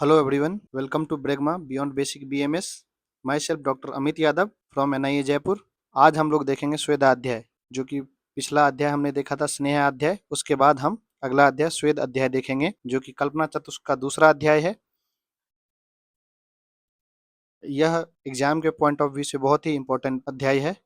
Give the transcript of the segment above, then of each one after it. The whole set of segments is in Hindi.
Hello everyone, welcome to Bregma Beyond Basic BMS. Myself Dr. Amit Yadav from NIA Jaipur. आज हम लोग देखेंगे स्वेदाध्याय, जो कि पिछला अध्याय हमने देखा था स्नेह अध्याय। उसके बाद हम अगला अध्याय स्वेद अध्याय देखेंगे, जो कि कल्पना चतुष्क का दूसरा अध्याय है। यह एग्जाम के पॉइंट ऑफ व्यू से बहुत ही इंपॉर्टेंट अध्याय है।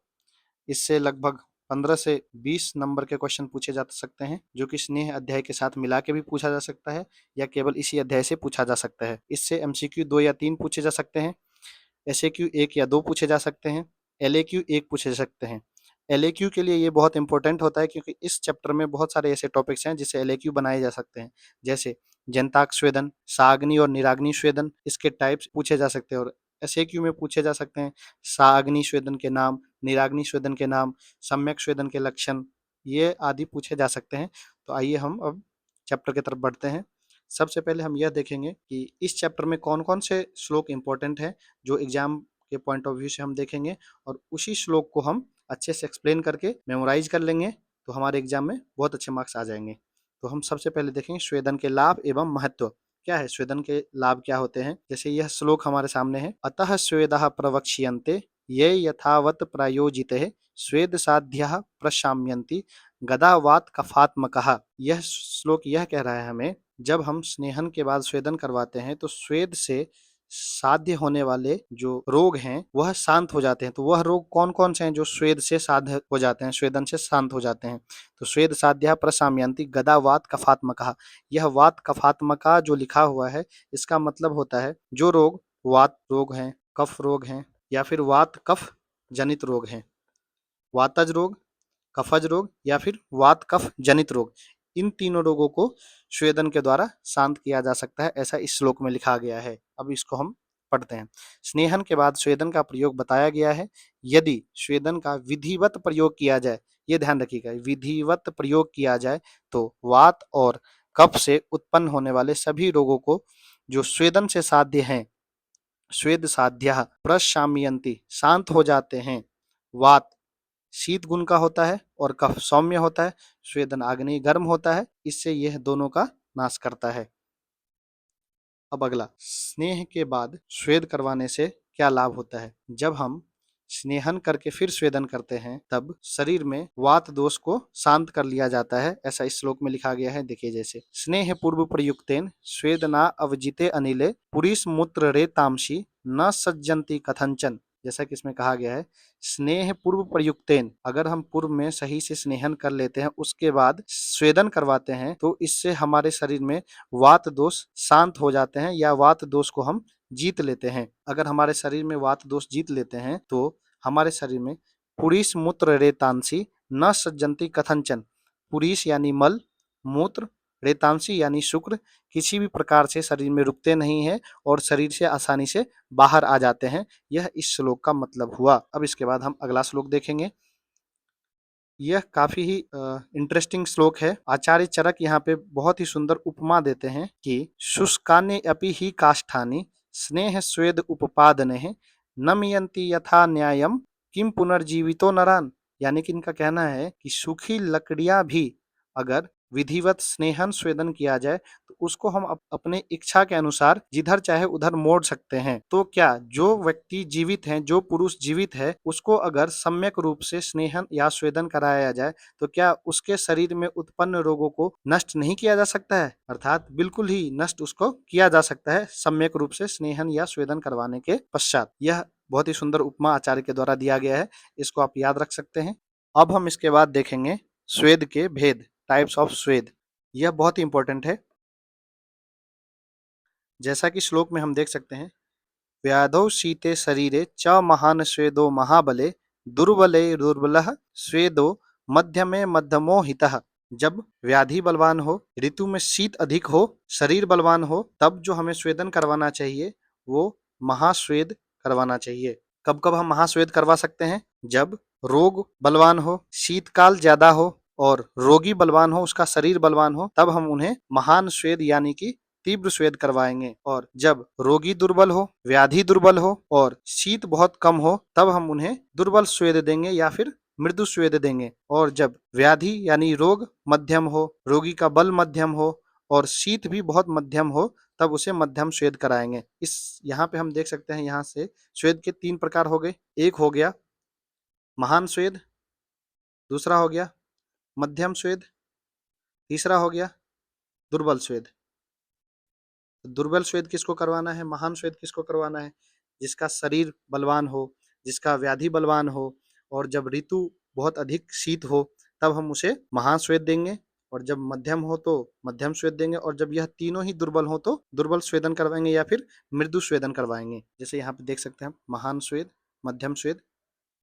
इससे लगभग 15 से 20 नंबर के क्वेश्चन पूछे जा सकते हैं, जो कि स्नेह अध्याय के साथ मिला के भी पूछा जा सकता है या केवल इसी अध्याय से पूछा जा सकता है। इससे MCQ 2 या 3 पूछे जा सकते हैं, SAQ 1 या 2 पूछे जा सकते हैं, LAQ 1 पूछे जा सकते हैं। LAQ के लिए ये बहुत इंपॉर्टेंट होता है, क्योंकि इस चैप्टर में बहुत सारे ऐसे टॉपिक्स हैं जिससे LAQ बनाए जा सकते हैं, जैसे जनताक स्वेदन, साग्नि और निराग्नि स्वेदन, इसके टाइप्स पूछे जा सकते हैं। और SAQ में पूछे जा सकते हैं साग्नि स्वेदन के नाम, निराग्नि स्वेदन के नाम, सम्यक स्वेदन के लक्षण, ये आदि पूछे जा सकते हैं। तो आइए हम अब चैप्टर की तरफ बढ़ते हैं। सबसे पहले हम यह देखेंगे कि इस चैप्टर में कौन कौन से श्लोक इंपॉर्टेंट हैं, जो एग्जाम के पॉइंट ऑफ व्यू से हम देखेंगे, और उसी श्लोक को हम अच्छे से एक्सप्लेन करके मेमोराइज कर लेंगे, तो हमारे एग्जाम में बहुत अच्छे मार्क्स आ जाएंगे। तो हम सबसे पहले देखेंगे स्वेदन के लाभ एवं महत्व। क्या है स्वेदन के लाभ, क्या होते हैं? जैसे यह श्लोक हमारे सामने है, अतः स्वेदः प्रवक्ष्यन्ते ये यथावत प्रायोजिते स्वेद साध्यः प्रशाम्यन्ति गदावात कफात्मकः। यह श्लोक यह कह रहा है हमें, जब हम स्नेहन के बाद स्वेदन करवाते हैं तो स्वेद से साध्य होने वाले जो रोग हैं वह शांत हो जाते हैं। तो वह रोग कौन कौन से हैं जो स्वेद से साध्य हो जाते हैं, स्वेदन से शांत हो जाते हैं? तो स्वेद साध्या प्रशाम्यन्ति गदा वात कफात्मका। यह वात कफात्मका जो लिखा हुआ है, इसका मतलब होता है जो रोग वात रोग हैं, कफ रोग हैं, या फिर वात कफ जनित रोग हैं, वातज रोग, कफज रोग या फिर वात कफ जनित रोग, इन तीनों रोगों को स्वेदन के द्वारा शांत किया जा सकता है, ऐसा इस श्लोक में लिखा गया है। अब इसको हम पढ़ते हैं। स्नेहन के बाद स्वेदन का प्रयोग बताया गया है। यदि स्वेदन का विधिवत प्रयोग किया जाए, ये ध्यान रखिएगा, विधिवत प्रयोग किया जाए तो वात और कफ से उत्पन्न होने वाले सभी रोगों को जो स्वेदन से साध्य हैं, स्वेद साध्या प्रशाम्यन्ति शांत हो जाते हैं। वात शीत गुण का होता है और कफ सौम्य होता है, स्वेदन आग्नेय गर्म होता है, इससे यह दोनों का नाश करता है। अब अगला, स्नेह के बाद स्वेद करवाने से क्या लाभ होता है? जब हम स्नेहन करके फिर स्वेदन करते हैं, तब शरीर में वात दोष को शांत कर लिया जाता है, ऐसा इस श्लोक में लिखा गया है। देखिए, जैसे स्नेह पूर्व प्रयुक्तेन स्वेदना अवजिते अनिले पुरीस मूत्र रे तामसी न सज्जंती कथंचन। जैसा कि इसमें कहा गया है, स्नेह पूर्व प्रयुक्तेन, अगर हम पूर्व में सही से स्नेहन कर लेते हैं, उसके बाद स्वेदन करवाते हैं, तो इससे हमारे शरीर में वात दोष शांत हो जाते हैं, या वात दोष को हम जीत लेते हैं। अगर हमारे शरीर में वात दोष जीत लेते हैं तो हमारे शरीर में पुरीस मूत्र रेतांसी न सज्जंती कथंचन, पुरीस यानी मल, मूत्र, रेतांसी यानी शुक्र, किसी भी प्रकार से शरीर में रुकते नहीं है और शरीर से आसानी से बाहर आ जाते हैं। यह इस श्लोक का मतलब हुआ। अब इसके बाद हम अगला श्लोक देखेंगे। यह काफी ही इंटरेस्टिंग श्लोक है। आचार्य चरक यहाँ पे बहुत ही सुंदर उपमा देते हैं कि शुष्कानि अपि ही काष्ठानि स्नेह स्वेद उपपादने नमयन्ति यथा न्यायम किम पुनर्जीवितो नरान। यानी कि इनका कहना है कि सूखी लकड़ियां भी अगर विधिवत स्नेहन स्वेदन किया जाए तो उसको हम अपने इच्छा के अनुसार जिधर चाहे उधर मोड़ सकते हैं। तो क्या जो व्यक्ति जीवित हैं, जो पुरुष जीवित है, उसको अगर सम्यक रूप से स्नेहन या स्वेदन कराया जाए तो क्या उसके शरीर में उत्पन्न रोगों को नष्ट नहीं किया जा सकता है? अर्थात बिल्कुल ही नष्ट उसको किया जा सकता है सम्यक रूप से स्नेहन या स्वेदन करवाने के पश्चात। यह बहुत ही सुंदर उपमा आचार्य के द्वारा दिया गया है, इसको आप याद रख सकते हैं। अब हम इसके बाद देखेंगे स्वेद के भेद, टाइप्स ऑफ स्वेद। यह बहुत ही इंपॉर्टेंट है। जैसा कि श्लोक में हम देख सकते हैं, व्याधौ शीते शरीरे च महान स्वेदो महाबले दुर्बले दुर्बलः स्वेदो मध्यमे मध्यमो हितः। जब व्याधि बलवान हो, ऋतु में शीत अधिक हो, शरीर बलवान हो, तब जो हमें स्वेदन करवाना चाहिए वो महास्वेद करवाना चाहिए। कब कब हम महास्वेद करवा सकते हैं? जब रोग बलवान हो, शीतकाल ज्यादा हो और रोगी बलवान हो, उसका शरीर बलवान हो, तब हम उन्हें महान स्वेद यानी कि तीव्र स्वेद करवाएंगे। और जब रोगी दुर्बल हो, व्याधि दुर्बल हो और शीत बहुत कम हो, तब हम उन्हें दुर्बल स्वेद देंगे या फिर मृदु स्वेद देंगे। और जब व्याधि यानी रोग मध्यम हो, रोगी का बल मध्यम हो और शीत भी बहुत मध्यम हो तब उसे मध्यम स्वेद कराएंगे। इस यहाँ पे हम देख सकते हैं, यहाँ से स्वेद के 3 प्रकार हो गए। एक हो गया महान स्वेद, दूसरा हो गया मध्यम स्वेद, तीसरा हो गया दुर्बल स्वेद। दुर्बल श्वेत किसको करवाना है, महान श्वेत किसको करवाना है? जिसका शरीर बलवान हो, जिसका व्याधि बलवान हो, और जब ऋतु बहुत अधिक शीत हो तब हम उसे महान श्वेत देंगे, और जब मध्यम हो तो मध्यम श्वेत देंगे, और जब यह तीनों ही दुर्बल हो तो दुर्बल स्वेदन करवाएंगे या फिर मृदु स्वेदन करवाएंगे। जैसे यहाँ पे देख सकते हैं, महान श्वेत, मध्यम श्वेत,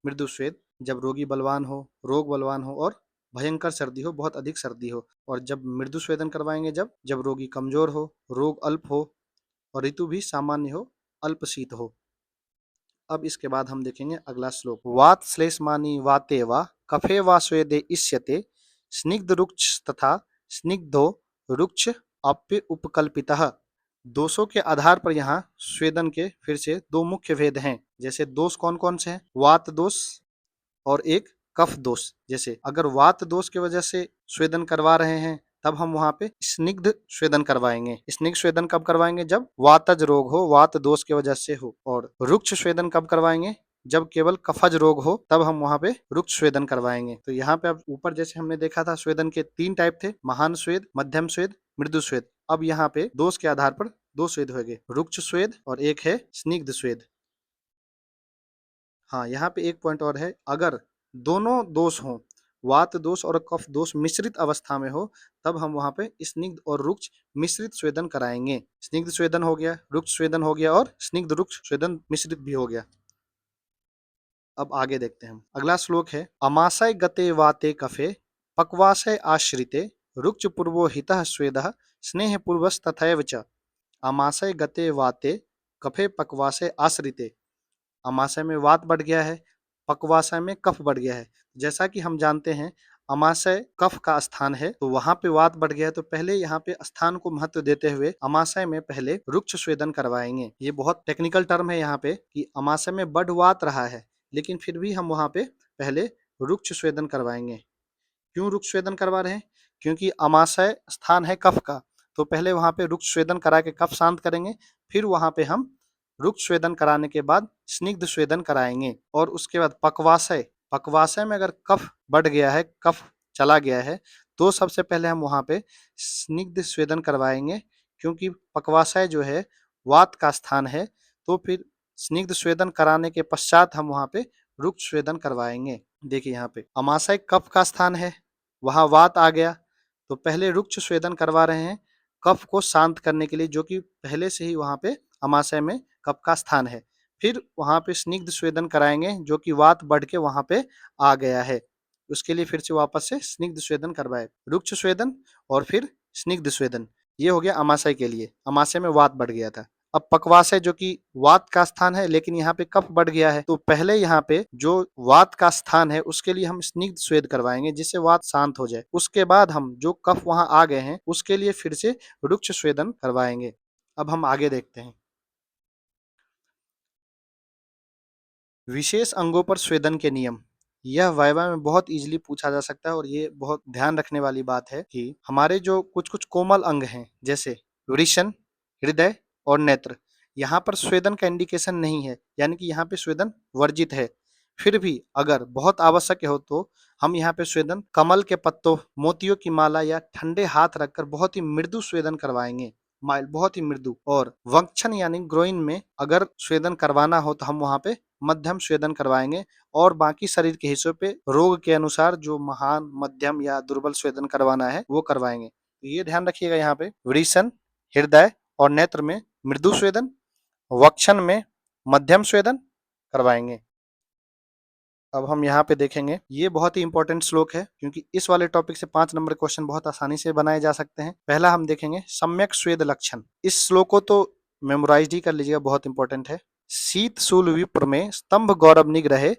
मृदु श्वेत। जब रोगी बलवान हो, रोग बलवान हो और भयंकर सर्दी हो, बहुत अधिक सर्दी हो। और जब मृदु स्वेदन करवाएंगे जब जब रोगी कमजोर हो, रोग अल्प हो और ऋतु भी सामान्य हो, अल्प शीत हो। अब इसके बाद हम देखेंगे अगला श्लोक। वात श्लेष्मानि वाते वा कफे वा स्वेदे इष्यते स्निग्ध रुक्ष तथा स्निग्धो रुक्ष अप्य उपकल्पितः। दोषों के आधार पर यहाँ स्वेदन के फिर से दो मुख्य भेद हैं। जैसे दोष कौन कौन से हैं? वात दोष और एक कफ दोष। जैसे अगर वात दोष की वजह से स्वेदन करवा रहे हैं तब हम वहां पे स्निग्ध स्वेदन करवाएंगे। स्निग्ध स्वेदन कब करवाएंगे? जब वातज रोग हो, वात दोष की वजह से हो। और रुक्ष स्वेदन कब करवाएंगे? जब केवल कफज रोग हो तब हम वहां पे रुक्ष स्वेदन करवाएंगे। तो यहाँ पे अब ऊपर जैसे हमने देखा था स्वेदन के 3 टाइप थे, महान स्वेद, मध्यम स्वेद, मृदु स्वेद। अब यहाँ पे दोष के आधार पर 2 स्वेद हो गए, रुक्ष स्वेद और एक है स्निग्ध स्वेद। हाँ, यहाँ पे एक पॉइंट और है, अगर दोनों दोष हों, वात दोष और कफ दोष मिश्रित अवस्था में हो तब हम वहां पे स्निग्ध और रुक्ष मिश्रित स्वेदन कराएंगे। स्निग्ध स्वेदन हो गया, रुक्ष स्वेदन हो गया और स्निग्ध रुक्ष स्वेदन मिश्रित भी हो गया। अब आगे देखते हैं हम। अगला श्लोक है, अमाशय गते वाते कफे पक्वाशय आश्रिते रुक्ष पूर्वो हितः स्वेदः स्नेह पूर्वस तथैव च। अमाशय गते वाते कफे पक्वाशय आश्रिते। अमाशय में वात बढ़ गया है, पक्वाशय में कफ बढ़ गया है। जैसा कि हम जानते हैं अमाशय कफ का स्थान है, तो वहां पे वात बढ़ गया है, तो पहले यहाँ पे स्थान को महत्व देते हुए अमाशय में पहले रुक्ष स्वेदन करवाएंगे। ये बहुत टेक्निकल टर्म है यहाँ पे कि अमाशय में बढ़ वात रहा है, लेकिन फिर भी हम वहां पे पहले रुक्ष स्वेदन करवाएंगे। क्यों रुक्ष स्वेदन करवा रहे हैं? क्योंकि अमाशय स्थान है कफ का, तो पहले वहां पे रुक्ष स्वेदन करा के कफ शांत करेंगे, फिर वहां पे हम रुक्ष स्वेदन कराने के बाद स्निग्ध स्वेदन कराएंगे। और उसके बाद पक्वाशय, पक्वाशय में अगर कफ बढ़ गया है, कफ चला गया है, तो सबसे पहले हम वहां पे स्निग्ध स्वेदन करवाएंगे, क्योंकि पक्वाशय जो है वात का स्थान है। तो फिर स्निग्ध स्वेदन कराने के पश्चात हम वहां पे रुक्ष स्वेदन करवाएंगे। देखिए यहाँ पे अमाशय कफ का स्थान है, वहां वात आ गया, तो पहले रुक्ष स्वेदन करवा रहे हैं कफ को शांत करने के लिए, जो कि पहले से ही वहां पे अमाशय में कफ का स्थान है। फिर वहां पे स्निग्ध स्वेदन कराएंगे, जो कि वात बढ़ के वहां पे आ गया है, उसके लिए फिर से वापस से स्निग्ध स्वेदन करवाए। रुक्ष स्वेदन और फिर स्निग्ध स्वेदन, ये हो गया अमाशय के लिए, अमाशय में वात बढ़ गया था। अब पक्वाशय जो कि वात का स्थान है, लेकिन यहाँ पे कफ बढ़ गया है, तो पहले यहाँ पे जो वात का स्थान है उसके लिए हम स्निग्ध स्वेद करवाएंगे, जिससे वात शांत हो जाए। उसके बाद हम जो कफ वहां आ गए हैं उसके लिए फिर से रुक्ष स्वेदन करवाएंगे। अब हम आगे देखते हैं, विशेष अंगों पर स्वेदन के नियम। यह वाइवा में बहुत इजीली पूछा जा सकता है, और ये बहुत ध्यान रखने वाली बात है कि हमारे जो कुछ कुछ कोमल अंग हैं, जैसे वृषण, हृदय और नेत्र, यहाँ पर स्वेदन का इंडिकेशन नहीं है, यानी कि यहाँ पे स्वेदन वर्जित है। फिर भी अगर बहुत आवश्यक हो तो हम यहाँ पे स्वेदन कमल के पत्तों, मोतियों की माला या ठंडे हाथ रखकर बहुत ही मृदु स्वेदन करवाएंगे, माइल्ड, बहुत ही मृदु। और वक्षण यानी ग्रोइन में अगर स्वेदन करवाना हो तो हम वहां पे मध्यम स्वेदन करवाएंगे, और बाकी शरीर के हिस्सों पे रोग के अनुसार जो महान, मध्यम या दुर्बल स्वेदन करवाना है वो करवाएंगे। तो ये ध्यान रखिएगा, यहाँ पे वृषण, हृदय और नेत्र में मृदु स्वेदन, वक्षण में मध्यम स्वेदन करवाएंगे। अब हम यहाँ पे देखेंगे, ये बहुत ही इंपॉर्टेंट श्लोक है, क्योंकि इस वाले टॉपिक से 5 नंबर क्वेश्चन बहुत आसानी से बनाए जा सकते हैं। पहला हम देखेंगे सम्यक स्वेद लक्षण। इस श्लोक को तो मेमोराइज ही कर लीजिएगा, बहुत इंपॉर्टेंट है। शीत शूल विप्र में स्तंभ गौरव निग्रहे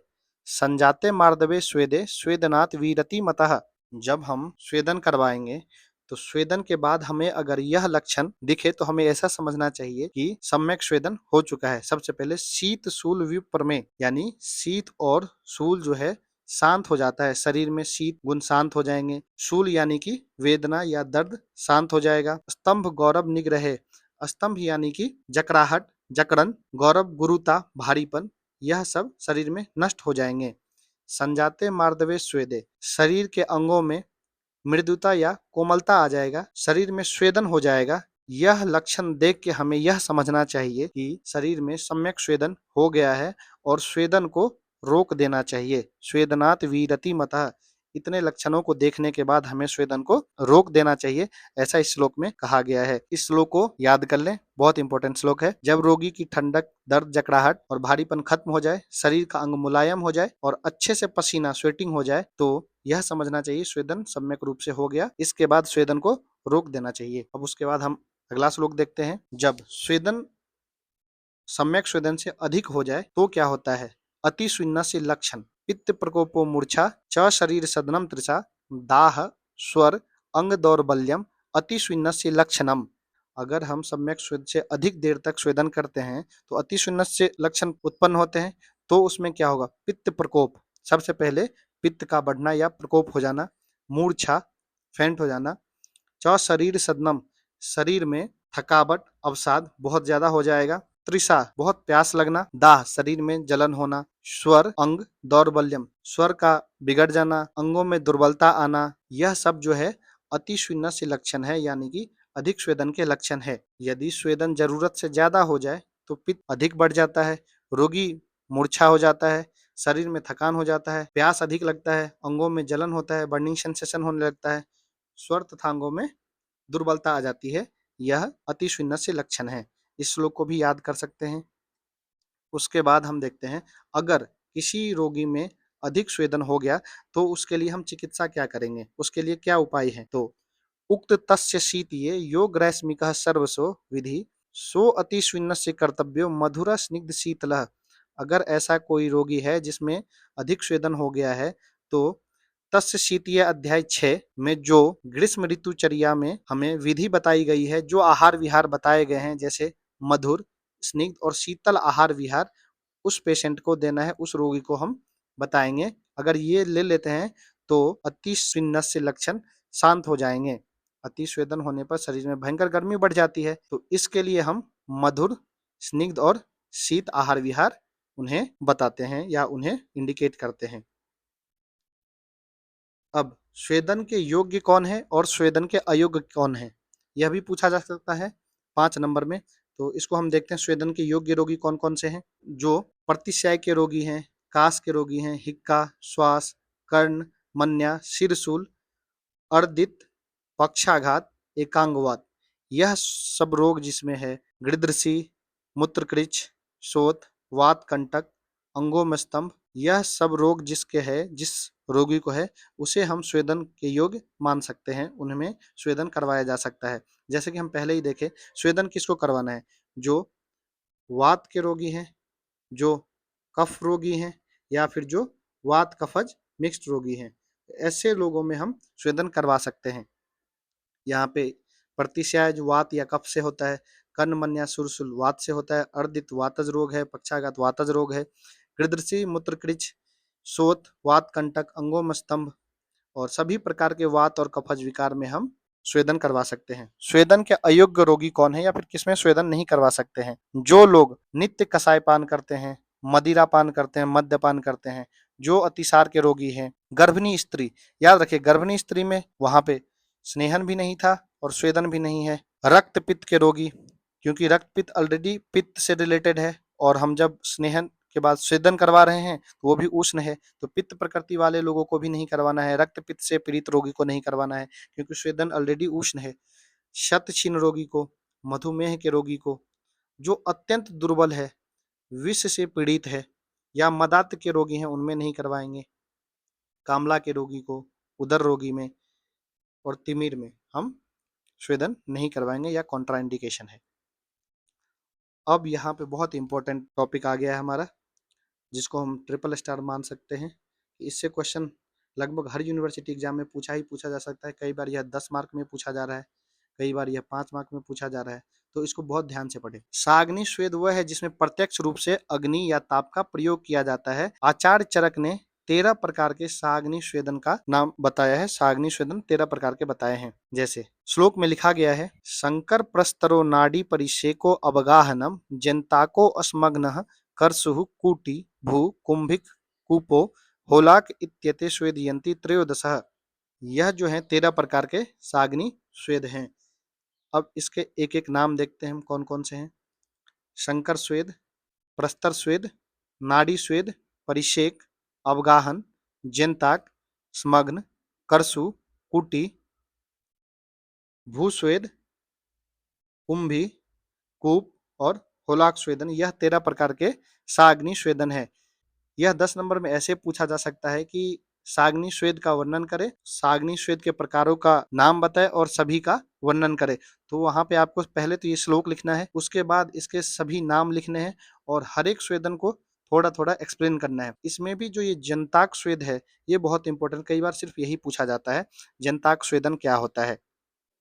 संजाते मार्दवे स्वेदे स्वेदनात् वीरति मतः। जब हम स्वेदन करवाएंगे तो स्वेदन के बाद हमें अगर यह लक्षण दिखे तो हमें ऐसा समझना चाहिए कि सम्यक स्वेदन हो चुका है। सबसे पहले शीत शूल विप्र में, यानी शीत और शूल जो है शांत हो जाता है, शरीर में शीत गुण शांत हो जाएंगे। शूल यानी कि वेदना या दर्द शांत हो जाएगा। स्तंभ गौरव निग्रह, स्तंभ यानी कि जकड़ाहट, जकड़न, गौरव गुरुता, भारीपन, यह सब शरीर में नष्ट हो जाएंगे। संजाते मार्दवे स्वेदे, शरीर के अंगों में मृदुता या कोमलता आ जाएगा, शरीर में स्वेदन हो जाएगा। यह लक्षण देख के हमें यह समझना चाहिए कि शरीर में सम्यक स्वेदन हो गया है और स्वेदन को रोक देना चाहिए। स्वेदनात् विरति मतः, इतने लक्षणों को देखने के बाद हमें स्वेदन को रोक देना चाहिए, ऐसा इस श्लोक में कहा गया है। इस श्लोक को याद कर लें, बहुत इंपॉर्टेंट श्लोक है। जब रोगी की ठंडक, दर्द, जकड़ाहट और भारीपन खत्म हो जाए, शरीर का अंग मुलायम हो जाए और अच्छे से पसीना स्वेटिंग हो जाए, तो यह समझना चाहिए स्वेदन सम्यक रूप से हो गया। इसके बाद स्वेदन को रोक देना चाहिए। अब उसके बाद हम अगला श्लोक देखते हैं। जब स्वेदन सम्यक स्वेदन से अधिक हो जाए तो क्या होता है? अति सुन्नस्य लक्षण, पित्त प्रकोपो मूर्छा, च शरीर सदनम तृषा, दाह, स्वर, अंग दौर्बल्यम, अति सुन्नस्य लक्षणम। अगर हम सम्यक स्वेद से अधिक देर तक स्वेदन करते हैं तो अति सुन्नस्य लक्षण उत्पन्न होते हैं। तो उसमें क्या होगा? पित्त प्रकोप, सबसे पहले पित्त का बढ़ना या प्रकोप हो जाना, मूर्छा, फेंट हो जाना, च शरीर सदनम, शरीर में थकावट, अवसाद बहुत ज्यादा हो जाएगा, तृषा, बहुत प्यास लगना, दाह, शरीर में जलन होना, स्वर, अंग दौर्बल्यम, स्वर का बिगड़ जाना, अंगों में दुर्बलता आना, यह सब जो है अति स्वेदनस्य लक्षण है, यानी कि अधिक स्वेदन के लक्षण है। यदि स्वेदन जरूरत से ज्यादा हो जाए तो पित्त अधिक बढ़ जाता है, रोगी मूर्छा हो जाता है, शरीर में थकान हो जाता है, प्यास अधिक लगता है, अंगों में जलन होता है, बर्निंग सेंसेशन होने लगता है, स्वर तथा अंगों में दुर्बलता आ जाती है। यह अति सुन्नस्य लक्षण है। इस श्लोक को भी याद कर सकते हैं। उसके बाद हम देखते हैं, अगर किसी रोगी में अधिक स्वेदन हो गया तो उसके लिए हम चिकित्सा क्या करेंगे, उसके लिए क्या उपाय है? तो उक्त तस्य शीतये यो ग्रैस्मिकः सर्वसो विधि, सो अति सुन्नस्य कर्तव्यो मधुर स्निग्ध शीतलः। अगर ऐसा कोई रोगी है जिसमें अधिक स्वेदन हो गया है तो तस्य शीतीय अध्याय 6 में जो ग्रीष्म ऋतुचर्या में हमें विधि बताई गई है, जो आहार विहार बताए गए हैं, जैसे मधुर, स्निग्ध और शीतल आहार विहार, उस पेशेंट को देना है, उस रोगी को हम बताएंगे। अगर ये ले लेते हैं तो अति स्विन्नस्य लक्षण शांत हो जाएंगे। अति स्वेदन होने पर शरीर में भयंकर गर्मी बढ़ जाती है, तो इसके लिए हम मधुर, स्निग्ध और शीत आहार विहार उन्हें बताते हैं या उन्हें इंडिकेट करते हैं। अब स्वेदन के योग्य कौन है और स्वेदन के अयोग्य कौन है, यह भी पूछा जा सकता है 5 नंबर में। तो इसको हम देखते हैं, स्वेदन के योग्य रोगी कौन कौन से हैं? जो प्रतिशय के रोगी हैं, कास के रोगी हैं, हिक्का, श्वास, कर्ण, मन्या, शिरशूल, अर्दित, पक्षाघात, एकांगवात, यह सब रोग जिसमें है गृदृषि, मूत्रकृच, शोथ, वात कंटक, अंगों में स्तंभ, यह सब रोग जिसके है, जिस रोगी को है, उसे हम स्वेदन के योग्य मान सकते हैं, उनमें स्वेदन करवाया जा सकता है। जैसे कि हम पहले ही देखे, स्वेदन किसको करवाना है? जो वात के रोगी हैं, जो कफ रोगी हैं, या फिर जो वात कफज मिक्स्ड रोगी हैं, ऐसे लोगों में हम स्वेदन करवा सकते हैं। यहाँ पे प्रतिशय जो वात या कफ से होता है, कर्ण मन्या सुरसुल वात से होता है, अर्दित वातज रोग है, पक्षाघात वातज रोग है, गृदृषि मूत्रकृच, शोथ, वात कंटक, अंगों में स्तंभ और सभी प्रकार के वात और कफज विकार में हम स्वेदन करवा सकते हैं। स्वेदन के अयोग्य रोगी कौन है या फिर किसमें स्वेदन नहीं करवा सकते हैं? जो लोग नित्य कषाय पान करते हैं, मदिरा पान करते हैं, मद्यपान करते हैं, जो अतिसार के रोगी हैं, गर्भिणी स्त्री, याद रखिए गर्भिणी स्त्री में वहां पे स्नेहन भी नहीं था और स्वेदन भी नहीं है। रक्त पित्त के रोगी, क्योंकि रक्त पित्त ऑलरेडी पित्त से रिलेटेड है और हम जब स्नेहन के बाद स्वेदन करवा रहे हैं तो वो भी उष्ण है, तो पित्त प्रकृति वाले लोगों को भी नहीं करवाना है, रक्त पित्त से पीड़ित रोगी को नहीं करवाना है, क्योंकि स्वेदन ऑलरेडी उष्ण है। शतछिन्न रोगी को, मधुमेह के रोगी को, जो अत्यंत दुर्बल है, विष से पीड़ित है या मदात के रोगी हैं, उनमें नहीं करवाएंगे। कामला के रोगी को, उदर रोगी में और तिमिर में हम स्वेदन नहीं करवाएंगे या कॉन्ट्राइंडिकेशन है। अब यहाँ पे बहुत इंपॉर्टेंट टॉपिक आ गया है हमारा, जिसको हम ट्रिपल स्टार मान सकते हैं। इससे क्वेश्चन लगभग हर यूनिवर्सिटी एग्जाम में पूछा ही पूछा जा सकता है। कई बार यह 10 मार्क में पूछा जा रहा है, कई बार यह 5 मार्क में पूछा जा रहा है, तो इसको बहुत ध्यान से पढ़ें। साग्नि स्वेद वह है जिसमें प्रत्यक्ष रूप से अग्नि या ताप का प्रयोग किया जाता है। आचार्य चरक ने 13 प्रकार के साग्नि स्वेदन का नाम बताया है। साग्नि स्वेदन 13 प्रकार के बताए हैं। जैसे श्लोक में लिखा गया है, शंकर प्रस्तरो नाड़ी परिषेको अवगाहनम जंताको अस्मग्न करसुः कूटी भू कुंभिक कूपो होलाक इत्येते स्वेदयन्ति त्रयोदशः। यह जो है 13 प्रकार के साग्नि स्वेद हैं। अब इसके एक एक नाम देखते हैं हम कौन कौन से हैं। शंकर स्वेद, प्रस्तर स्वेद, नाड़ी स्वेद, परिषेक, अवगाहन, जेनताक, स्मग्न, करसु, कुटी, भूस्वेद, कुंभी, कूप और होलाक स्वेदन। यह 13 प्रकार के साग्नि स्वेदन है। यह 10 नंबर में ऐसे पूछा जा सकता है कि साग्नि स्वेद का वर्णन करें, साग्नि स्वेद के प्रकारों का नाम बताए और सभी का वर्णन करे। तो वहां पे आपको पहले तो ये श्लोक लिखना है, उसके बाद इसके सभी नाम लिखने हैं और हर एक स्वेदन को थोड़ा थोड़ा एक्सप्लेन करना है। इसमें भी जो ये जनताक स्वेद है ये बहुत इंपॉर्टेंट, कई बार सिर्फ यही पूछा जाता है जनताक स्वेदन क्या होता है।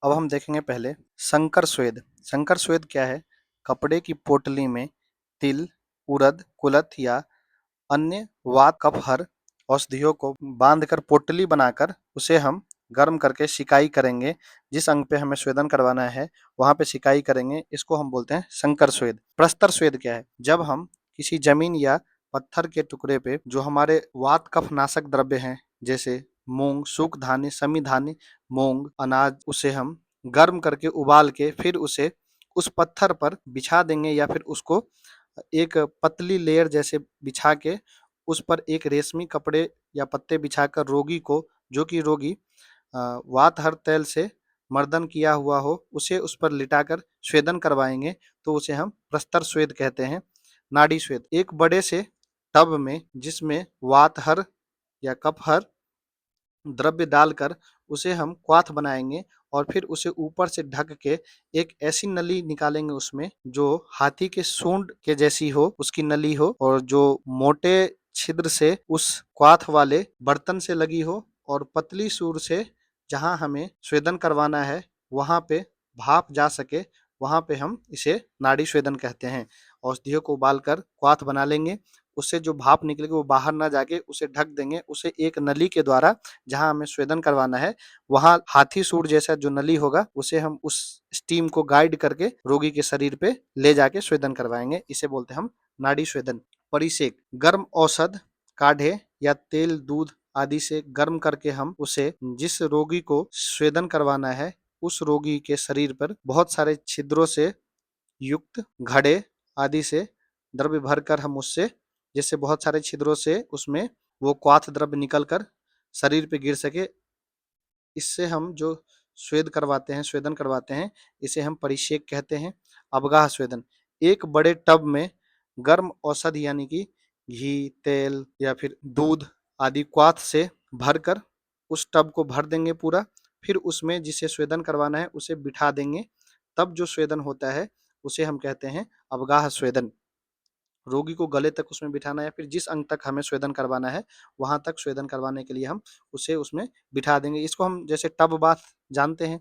अब हम देखेंगे पहले संकर स्वेद। संकर स्वेद क्या है? कपड़े की पोटली में तिल, उड़द, कुलथ या अन्य वात कफहर औषधियों को बांधकर पोटली बनाकर उसे हम गर्म करके सिकाई करेंगे। जिस अंग पे हमें स्वेदन करवाना है वहां पे सिकाई करेंगे, इसको हम बोलते हैं संकर स्वेद। प्रस्तर स्वेद क्या है? जब हम किसी जमीन या पत्थर के टुकड़े पे जो हमारे वात कफ नाशक द्रव्य हैं, जैसे मूंग, सूख धान्य, समी धान्य, मूंग, अनाज, उसे हम गर्म करके उबाल के फिर उसे उस पत्थर पर बिछा देंगे या फिर उसको एक पतली लेयर जैसे बिछा के उस पर एक रेशमी कपड़े या पत्ते बिछाकर रोगी को, जो कि रोगी वातहर तैल से मर्दन किया हुआ हो, उसे उस पर लिटाकर स्वेदन करवाएंगे तो उसे हम प्रस्तर स्वेद कहते हैं। नाड़ी स्वेद, एक बड़े से टब में जिसमें वातहर या कफहर द्रव्य डालकर उसे हम क्वाथ बनाएंगे और फिर उसे ऊपर से ढक के एक ऐसी नली निकालेंगे उसमें जो हाथी के सूंड के जैसी हो, उसकी नली हो और जो मोटे छिद्र से उस क्वाथ वाले बर्तन से लगी हो और पतली सूर से जहां हमें स्वेदन करवाना है वहां पे भाप जा सके, वहां पे हम इसे नाड़ी स्वेदन कहते हैं। औषधियों को उबालकर क्वाथ बना लेंगे, उससे जो भाप निकलेगी वो बाहर ना जाके उसे ढक देंगे, उसे एक नली के द्वारा जहां हमें स्वेदन करवाना है वहां हाथी सूंड जैसा जो नली होगा उसे हम उस स्टीम को गाइड करके रोगी के शरीर पे ले जाके स्वेदन करवाएंगे, इसे बोलते हैं हम नाड़ी स्वेदन। परिसेक, गर्म औषध, काढ़े या तेल, दूध आदि से गर्म करके हम उसे जिस रोगी को स्वेदन करवाना है उस रोगी के शरीर पर बहुत सारे छिद्रों से युक्त घड़े आदि से द्रव्य भरकर हम उससे, जिससे बहुत सारे छिद्रों से उसमें वो क्वाथ द्रव्य निकल कर शरीर पे गिर सके, इससे हम जो स्वेद करवाते हैं, स्वेदन करवाते हैं, इसे हम परिषेक कहते हैं। अवगाह स्वेदन, एक बड़े टब में गर्म औषध यानी कि घी, तेल या फिर दूध आदि क्वाथ से भरकर उस टब को भर देंगे पूरा, फिर उसमें जिसे स्वेदन करवाना है उसे बिठा देंगे, तब जो स्वेदन होता है उसे हम कहते हैं अवगाह स्वेदन। रोगी को गले तक उसमें बिठाना है, फिर जिस अंग तक हमें स्वेदन करवाना है वहां तक स्वेदन करवाने के लिए हम उसे उसमें बिठा देंगे। इसको हम जैसे टब बाथ जानते हैं,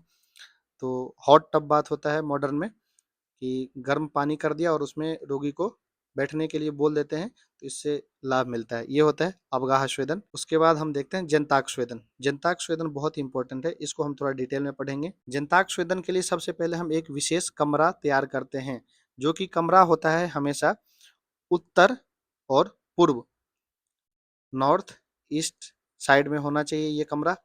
तो हॉट टब बाथ होता है मॉडर्न में कि गर्म पानी कर दिया और उसमें रोगी को बैठने के लिए बोल देते हैं, तो इससे लाभ मिलता है। ये होता है अवगाह स्वेदन। उसके बाद हम देखते हैं जनताक स्वेदन। जनताक स्वेदन बहुत इंपॉर्टेंट है, इसको हम थोड़ा डिटेल में पढ़ेंगे। जनताक स्वेदन के लिए सबसे पहले हम एक विशेष कमरा तैयार करते हैं, जो कि कमरा होता है हमेशा उत्तर और पूर्व, नॉर्थ ईस्ट साइड में होना चाहिए ये कमरा।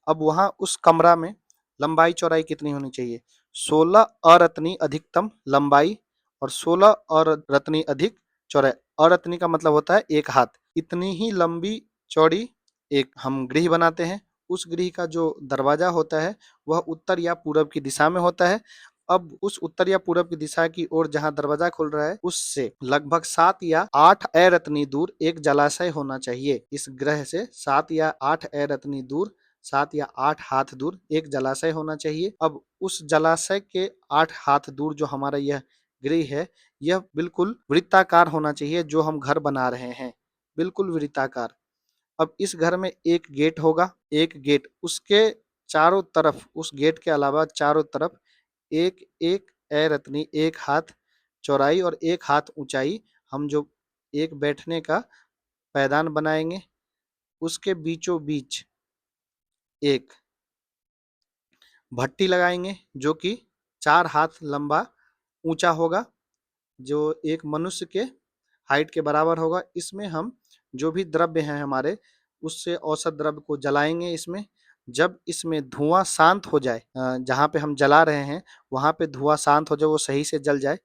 अब वहां उस कमरा में लंबाई चौड़ाई कितनी होनी चाहिए? 16 अरत्नी अधिकतम लंबाई और 16 अरत्नी अधिक चौड़ाई। अरत्नी का मतलब होता है एक हाथ, इतनी ही लंबी चौड़ी एक हम गृह बनाते हैं। उस गृह का जो दरवाजा होता है वह उत्तर या पूरब की दिशा में होता है। अब उस उत्तर या पूरब की दिशा की ओर जहां दरवाजा खुल रहा है उससे लगभग 7 या 8 अरत्नी दूर एक जलाशय होना चाहिए। इस ग्रह से 7 या 8 अरत्नी दूर, 7 या 8 हाथ दूर एक जलाशय होना चाहिए। अब उस जलाशय के 8 हाथ दूर जो हमारा यह गृह है, यह बिल्कुल वृत्ताकार होना चाहिए। जो हम घर बना रहे हैं बिल्कुल वृत्ताकार। अब इस घर में एक गेट होगा, एक गेट, उसके चारों तरफ, उस गेट के अलावा चारों तरफ एक एक रत्नी, एक हाथ चौड़ाई और एक हाथ ऊंचाई हम जो एक बैठने का पैदान बनाएंगे। उसके बीचों बीच एक भट्टी लगाएंगे जो कि 4 हाथ लंबा ऊंचा होगा, जो एक मनुष्य के हाइट के बराबर होगा। इसमें हम जो भी द्रव्य हैं हमारे, उससे औसत द्रव्य को जलाएंगे इसमें। जब इसमें धुआं शांत हो जाए, जहाँ पे हम जला रहे हैं वहाँ पे धुआं शांत हो जाए, वो सही से जल जाए,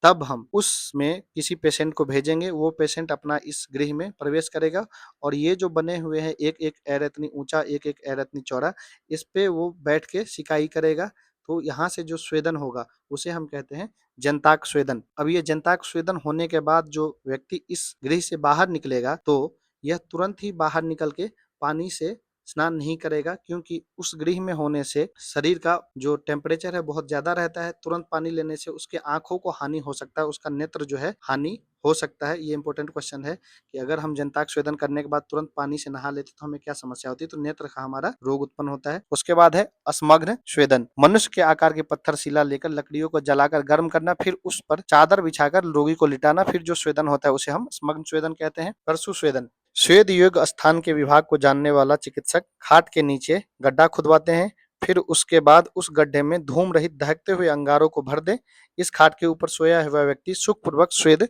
तब हम उसमें किसी पेशेंट को भेजेंगे। वो पेशेंट अपना इस गृह में प्रवेश करेगा और ये जो बने हुए हैं एक एक पैर इतनी ऊंचा, एक एक पैर इतनी चौड़ा, इस पे वो बैठ के सिकाई करेगा। तो यहाँ से जो स्वेदन होगा उसे हम कहते हैं जनताक स्वेदन। अब ये जनताक स्वेदन होने के बाद जो व्यक्ति इस गृह से बाहर निकलेगा तो यह तुरंत ही बाहर निकल के पानी से स्नान नहीं करेगा, क्योंकि उस गृह में होने से शरीर का जो टेम्परेचर है बहुत ज्यादा रहता है। तुरंत पानी लेने से उसके आंखों को हानि हो सकता है, उसका नेत्र जो है हानि हो सकता है। ये इंपॉर्टेंट क्वेश्चन है कि अगर हम जनताक स्वेदन करने के बाद तुरंत पानी से नहा लेते तो हमें क्या समस्या होती है, तो नेत्र का हमारा रोग उत्पन्न होता है। उसके बाद है अस्मग्न स्वेदन। मनुष्य के आकार के पत्थर शिला लेकर लकड़ियों को जलाकर गर्म करना, फिर उस पर चादर बिछाकर रोगी को लिटाना, फिर जो स्वेदन होता है उसे हम अस्मग्न स्वेदन कहते हैं। परशु स्वेदन। स्वेद योग्य स्थान के विभाग को जानने वाला चिकित्सक खाट के नीचे गड्ढा खुदवाते हैं, फिर उसके बाद उस गड्ढे में धूम रहित दहकते हुए अंगारों को भर दें। इस खाट के ऊपर सोया हुआ व्यक्ति सुखपूर्वक स्वेद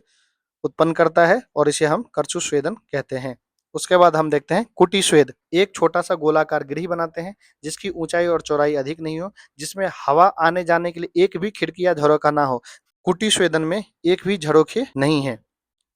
उत्पन्न करता है और इसे हम करचु स्वेदन कहते हैं। उसके बाद हम देखते हैं कुटी स्वेद। एक छोटा सा गोलाकार गृह बनाते हैं जिसकी ऊंचाई और चौड़ाई अधिक नहीं हो, जिसमें हवा आने जाने के लिए एक भी खिड़की या झरोखा ना हो। कुटी स्वेदन में एक भी झरोखे नहीं है।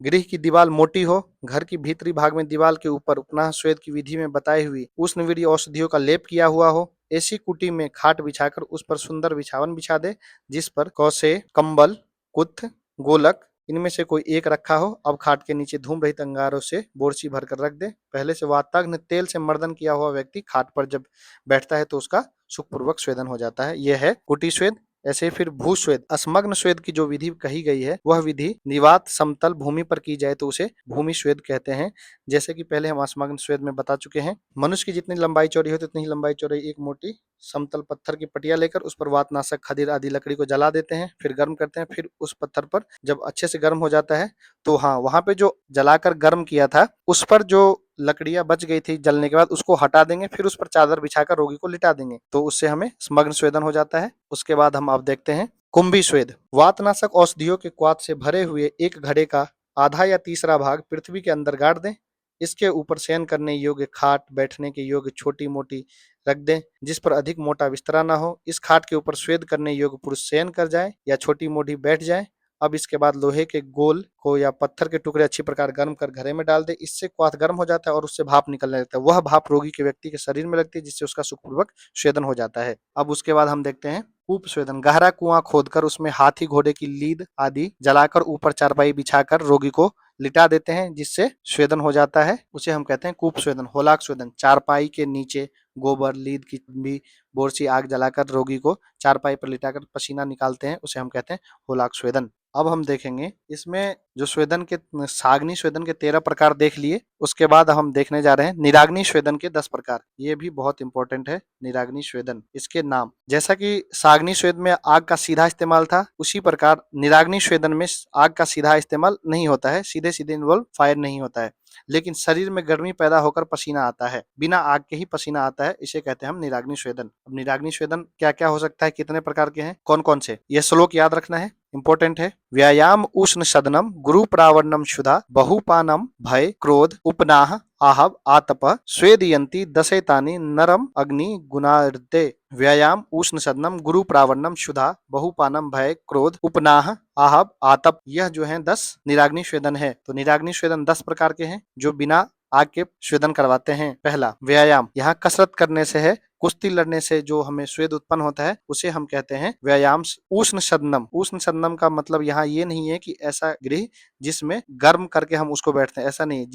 गृह की दीवार मोटी हो, घर की भीतरी भाग में दीवार के ऊपर उपनाह श्वेत की विधि में बताई हुई उष्णवीर्य औषधियों का लेप किया हुआ हो। ऐसी कुटी में खाट बिछाकर उस पर सुंदर बिछावन बिछा दे, जिस पर कौसे, कंबल, कुत्थ, गोलक इनमें से कोई एक रखा हो। अब खाट के नीचे धूम रहित अंगारों से बोरसी भरकर रख दे। पहले से वाताग्न तेल से मर्दन किया हुआ व्यक्ति खाट पर जब बैठता है तो उसका सुखपूर्वक स्वेदन हो जाता है। यह है कुटी स्वेद। ऐसे फिर भूस्वेद। अस्मग्न स्वेद की जो विधि कही गई है वह विधि निवात समतल भूमि पर की जाए तो उसे भूमि स्वेद कहते हैं। जैसे कि पहले हम अस्मग्न स्वेद में बता चुके हैं। मनुष्य की जितनी लंबाई चौड़ी होती है उतनी ही लंबाई चौड़ी एक मोटी समतल पत्थर की पटिया लेकर उस पर वातनाशक, खदीर आदि लकड़ी को जला देते हैं, फिर गर्म करते हैं। फिर उस पत्थर पर जब अच्छे से गर्म हो जाता है तो हाँ, वहां पे जो जलाकर गर्म किया था उस पर जो लकड़ियां बच गई थी जलने के बाद उसको हटा देंगे, फिर उस पर चादर बिछाकर रोगी को लिटा देंगे, तो उससे हमें स्मग्न स्वेदन हो जाता है। उसके बाद हम अब देखते हैं कुंभी स्वेद। वातनाशक औषधियों के क्वाथ से भरे हुए एक घड़े का आधा या तीसरा भाग पृथ्वी के अंदर गाड़ दें। इसके ऊपर शयन करने योग्य खाट, बैठने के योग्य छोटी मोटी रख दें जिस पर अधिक मोटा बिस्तरा ना हो। इस खाट के ऊपर स्वेद करने योग्य पुरुष शयन कर जाए या छोटी मोटी बैठ जाए। अब इसके बाद लोहे के गोल को या पत्थर के टुकड़े अच्छी प्रकार गर्म कर घड़े में डाल दे। इससे क्वाथ गर्म हो जाता है और उससे भाप निकलने लगता है। वह भाप रोगी के व्यक्ति के शरीर में लगती है जिससे उसका सुखपूर्वक स्वेदन हो जाता है। अब उसके बाद हम देखते हैं कूप स्वेदन। गहरा कुआं खोदकर उसमें हाथी, घोड़े की लीद आदि जलाकर ऊपर चारपाई बिछाकर रोगी को लिटा देते हैं जिससे स्वेदन हो जाता है। उसे हम कहते हैं कूप स्वेदन। होलाक स्वेदन। चारपाई के नीचे गोबर, लीद की भी बोरसी आग जलाकर रोगी को चारपाई पर लिटाकर पसीना निकालते हैं, उसे हम कहते हैं होलाक स्वेदन। अब हम देखेंगे इसमें जो स्वेदन के साग्नि स्वेदन के 13 प्रकार देख लिए। उसके बाद हम देखने जा रहे हैं निराग्नि स्वेदन के 10 प्रकार। ये भी बहुत इंपॉर्टेंट है निराग्नि स्वेदन। इसके नाम, जैसा कि साग्नि स्वेद में आग का सीधा इस्तेमाल था, उसी प्रकार निराग्नि स्वेदन में आग का सीधा इस्तेमाल नहीं होता है, सीधे सीधे इन्वॉल्व फायर नहीं होता है, लेकिन शरीर में गर्मी पैदा होकर पसीना आता है, बिना आग के ही पसीना आता है, इसे कहते हैं हम निराग्नि स्वेदन। अब निराग्नि स्वेदन क्या क्या हो सकता है, कितने प्रकार के हैं, कौन कौन से, यह श्लोक याद रखना है, इंपॉर्टेंट है। व्यायाम उष्ण सदनम गुरु प्रावरणम क्षुधा बहुपानम भय क्रोध उपनाह आहव आतप स्वेदयंती दशैतानि नरम अग्नि गुणार्ते। व्यायाम उष्ण सदनम गुरु प्रावरणम क्षुधा बहुपानम भय क्रोध उपनाह आहव आतप, यह जो है 10 निराग्नि स्वेदन है। तो निराग्नि स्वेदन 10 प्रकार के हैं जो बिना आग के स्वेदन करवाते हैं। पहला व्यायाम, यहाँ कसरत करने से है, कुश्ती लड़ने से जो हमें स्वेद उत्पन्न होता है उसे हम कहते हैं व्यायाम। उष्ण सदनम, उष्ण सदनम का मतलब यहाँ ये नहीं है कि ऐसा गृह जिसमें गर्म करके हम उसको बैठते हैं, ऐसा नहीं।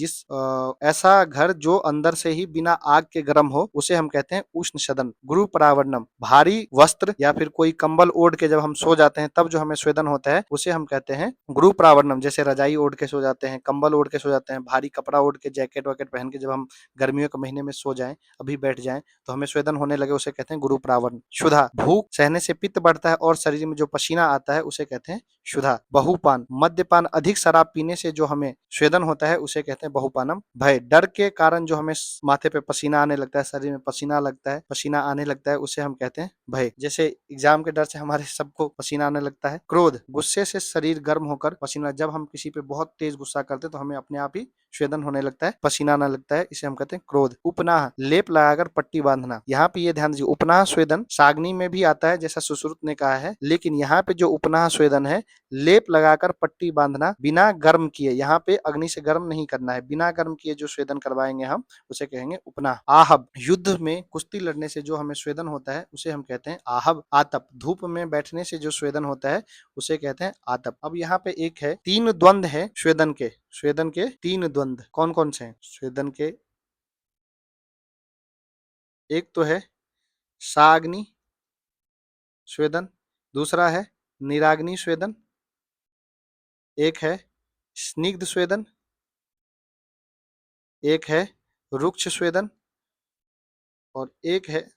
ऐसा घर जो अंदर से ही बिना आग के गर्म हो उसे हम कहते हैं उष्ण सदन। गुरु परावर्णम, भारी वस्त्र या फिर कोई कंबल ओढ़ के जब हम सो जाते हैं तब जो हमें स्वेदन होता है उसे हम कहते हैं गुरु परावर्णम। जैसे रजाई ओढ़ के सो जाते हैं, कंबल ओढ़ के सो जाते हैं, भारी कपड़ा ओढ़ के, जैकेट वैकेट पहन के जब हम गर्मियों के महीने में सो जाएं, अभी बैठ जाएं तो हमें स्वेदन होने लगे उसे कहते हैं गुरुप्रावरण। क्षुधा, भूख सहने से पित्त बढ़ता है और शरीर में जो पसीना आता है उसे कहते हैं क्षुधा। बहुपान, मद्यपान, अधिक शराब पीने से जो हमें स्वेदन होता है उसे कहते हैं बहुपानम। भय, डर के कारण जो हमें माथे पे पसीना आने लगता है, शरीर में पसीना लगता है, पसीना आने लगता है, उसे हम कहते हैं भय। जैसे एग्जाम के डर से हमारे सबको पसीना आने लगता है। क्रोध, गुस्से से शरीर गर्म होकर पसीना, जब हम किसी पे बहुत तेज गुस्सा करते हैं तो हमें अपने आप ही स्वेदन होने लगता है, पसीना आने लगता है, इसे हम कहते हैं क्रोध। उपनाह, लेप लगाकर पट्टी बांधना। यहाँ पे ये ध्यान दीजिए, उपनाह स्वेदन साग्नि में भी आता है जैसा सुश्रुत ने कहा है, लेकिन यहाँ पे जो उपनाह स्वेदन है, लेप लगाकर पट्टी बांधना बिना गर्म किए, यहाँ पे अग्नि से गर्म नहीं करना है, बिना गर्म किए जो स्वेदन करवाएंगे हम उसे कहेंगे उपनाह। आहब, युद्ध में कुश्ती लड़ने से जो हमें स्वेदन होता है उसे हम कहते हैं आहब। आतप, धूप में बैठने से जो स्वेदन होता है उसे कहते हैं आतप। अब यहाँ पे एक है, तीन द्वंद है स्वेदन के, स्वेदन के तीन द्वंद कौन कौन से हैं? स्वेदन के एक तो है साग्नि स्वेदन, दूसरा है निराग्नि स्वेदन, एक है स्निग्ध स्वेदन, एक है रुक्ष स्वेदन और एक है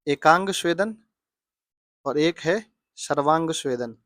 एकांग स्वेदन और एक है सर्वांग स्वेदन।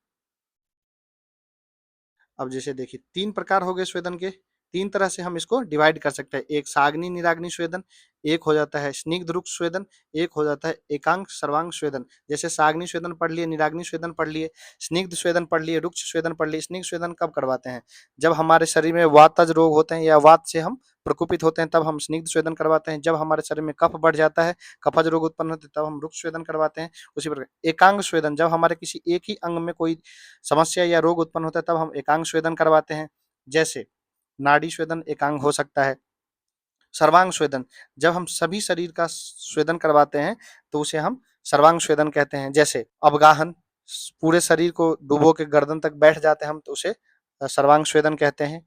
अब जैसे देखिए तीन प्रकार हो गए स्वेदन के, तीन तरह से हम इसको डिवाइड कर सकते हैं। एक साग्नि निराग्नि स्वेदन, एक हो जाता है स्निग्ध रुक्ष स्वेदन, एक हो जाता है एकांग सर्वांग स्वेदन। जैसे साग्नि स्वेदन पढ़ लिए, निराग्नि स्वेदन पढ़ लिए, स्निग्ध स्वेदन पढ़ लिए, रुक्ष स्वेदन पढ़ लिए। स्निग्ध स्वेदन कब करवाते हैं? जब हमारे शरीर में वातज रोग होते हैं या वात से हम प्रकोपित होते हैं तब हम स्निग्ध स्वेदन करवाते हैं। जब हमारे शरीर में कफ बढ़ जाता है, कफज रोग उत्पन्न होते हैं तब हम रुक्ष स्वेदन करवाते हैं। उसी प्रकार एकांग स्वेदन, जब हमारे किसी एक ही अंग में कोई समस्या या रोग उत्पन्न होता है तब हम एकांग स्वेदन करवाते हैं। जैसे नाड़ी स्वेदन एकांग हो सकता है। सर्वांग स्वेदन, जब हम सभी शरीर का स्वेदन करवाते हैं तो उसे हम सर्वांग स्वेदन कहते हैं। जैसे अवगाहन, पूरे शरीर को डुबो के गर्दन तक बैठ जाते हैं हम तो उसे सर्वांग स्वेदन कहते हैं।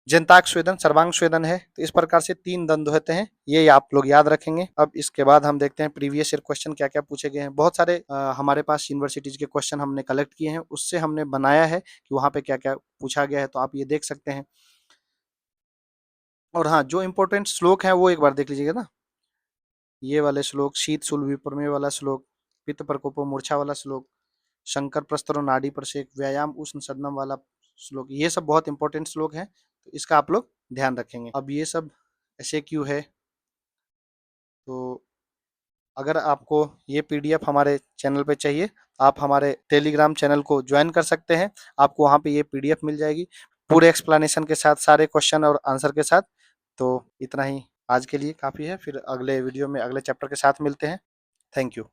जंताक स्वेदन सर्वांग स्वेदन है। तो इस प्रकार से तीन द्वंद्व होते हैं, ये आप लोग याद रखेंगे। अब इसके बाद हम देखते हैं प्रीवियस ईयर क्वेश्चन क्या क्या पूछे गए हैं। बहुत सारे हमारे पास यूनिवर्सिटीज के क्वेश्चन हमने कलेक्ट किए हैं, उससे हमने बनाया है कि वहां पे क्या क्या पूछा गया है, तो आप ये देख सकते हैं। और हाँ, जो इंपॉर्टेंट श्लोक है वो एक बार देख लीजिएगा ना, ये वाले श्लोक, शीत शूल विप्रमेय वाला श्लोक, पित्त प्रकोप मूर्छा वाला श्लोक, शंकर प्रस्तर नाड़ी पर से व्यायाम उष्ण सदनम वाला श्लोक, ये सब बहुत इंपॉर्टेंट श्लोक हैं, तो इसका आप लोग ध्यान रखेंगे। अब ये सब ऐसे क्यों है, तो अगर आपको ये पीडीएफ हमारे चैनल पे चाहिए, आप हमारे टेलीग्राम चैनल को ज्वाइन कर सकते हैं। आपको वहाँ पे ये पीडीएफ मिल जाएगी पूरे एक्सप्लेनेशन के साथ, सारे क्वेश्चन और आंसर के साथ। तो इतना ही आज के लिए काफ़ी है, फिर अगले वीडियो में अगले चैप्टर के साथ मिलते हैं। Thank you.